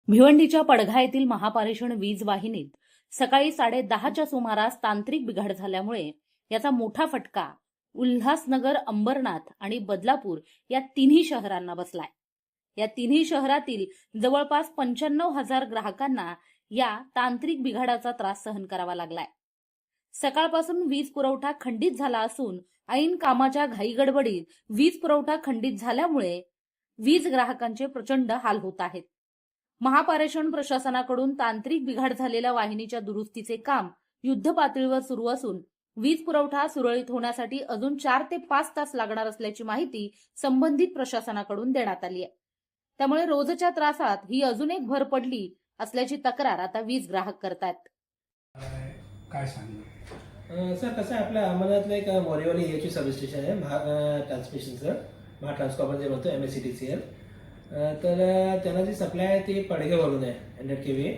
भिवंडीच्या पडघा येथील महापारेषण वीज वाहिनीत सकाळी 10:30च्या सुमारास तांत्रिक बिघाड झाल्यामुळे याचा मोठा फटका उल्हासनगर, अंबरनाथ आणि बदलापूर या तिन्ही शहरांना बसलाय। या तिन्ही शहरातील जवळपास 95,000 ग्राहकांना या तांत्रिक बिघाडाचा त्रास सहन करावा लागलाय। सकाळपासून वीज पुरवठा खंडित झाला असून ऐन कामाच्या घाईगडबडीत वीज पुरवठा खंडित झाल्यामुळे वीज ग्राहकांचे प्रचंड हाल होत आहेत। महापारेषण प्रशासनाकडून तांत्रिक बिघाड झालेल्या वाहिनीच्या दुरुस्तीचे काम युद्धपातळीवर सुरू असून वीज पुरवठा सुरळीत होण्यासाठी अजून 4 ते 5 तास लागणार असल्याची माहिती संबंधित प्रशासनाकडून देण्यात आली आहे। त्यामुळे रोजच्या त्रासात ही अजून एक भर पडली असल्याची तक्रार आता वीज ग्राहक करतात। काय सांगणार सर, कसं आहे, आपल्या अहमदनगरला एक मोरीवाली एच सर्व्हिस स्टेशन आहे, ट्रान्समिशनचं महा ट्रान्सफॉर्मर जे म्हणतो MSCTCL। तर त्यांना जी सप्लाय आहे ती पडघेवरून आहे 100 kV।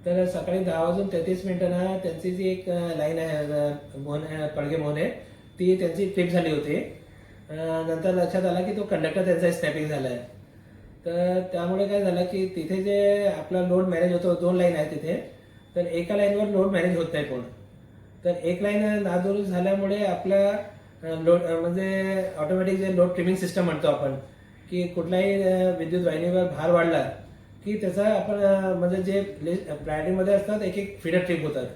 तर सकाळी 10:33 त्यांची जी एक लाईन आहे पडघे मोहन आहे ती त्यांची ट्रिप झाली होती। नंतर लक्षात आला की तो कंडक्टर त्यांचा स्नॅपिंग झाला आहे। तर त्यामुळे काय झालं की तिथे जे आपला लोड मॅनेज होतो, 2 लाईन आहे तिथे, तर एका लाईनवर लोड मॅनेज होत नाही कोण। तर एक लाईन नादुरुस्त झाल्यामुळे आपला लोड म्हणजे ऑटोमॅटिक जे लोड ट्रिमिंग सिस्टम म्हणतो आपण, की कुठल्याही विद्युत वाहिनीवर भार वाढला की त्याचा आपण म्हणजे जे प्रायोरिटीमध्ये असतात एक फीडर ट्रिप होतात।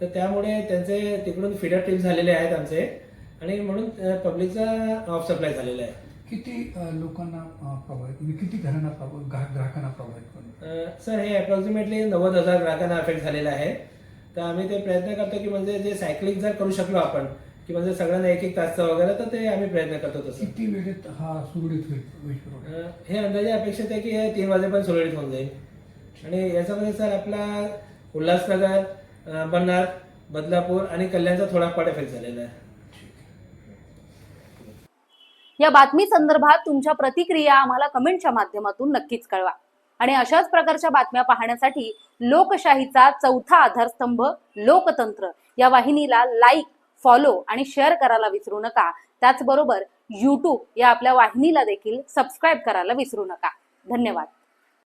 तर त्यामुळे त्यांचे तिकडून फीडर ट्रिप झालेले आहेत आमचे, आणि म्हणून पब्लिकचा ऑफ सप्लाय झालेला आहे। किती लोकांना प्रभावित, किती ग्राहकांना प्रभावित? सर, हे अप्रॉक्सिमेटली 90,000 ग्राहकांना अफेक्ट झालेलं आहे। तर आम्ही ते प्रयत्न करतो की म्हणजे जे सायक्लिंग जर करू शकलो आपण, की म्हणजे सगळ्यांना 1-1 तासचा वगैरे, तर ते आम्ही प्रयत्न करतो तसं। किती वेळेत हा सुरळीत होईल? हे अंदाजे अपेक्षित आहे की हे 3 वाजेपर्यंत सुरळीत होऊन जाईल। आणि याच्यामध्ये सर आपला उल्हासनगर, अंबरनाथ, बदलापूर आणि कल्याणचा थोडा पाड इफेक्ट झालेला आहे। या बातमी संदर्भात तुमच्या प्रतिक्रिया आम्हाला कमेंटच्या माध्यमातून नक्कीच कळवा। आणि अशाच प्रकारच्या बातम्या पाहण्यासाठी लोकशाहीचा चौथा आधारस्तंभ लोकतंत्र या वाहिनीला लाईक, फॉलो आणि शेअर करायला विसरू नका। त्याचबरोबर YouTube या आपल्या वाहिनीला देखील सबस्क्राईब करायला विसरू नका। धन्यवाद।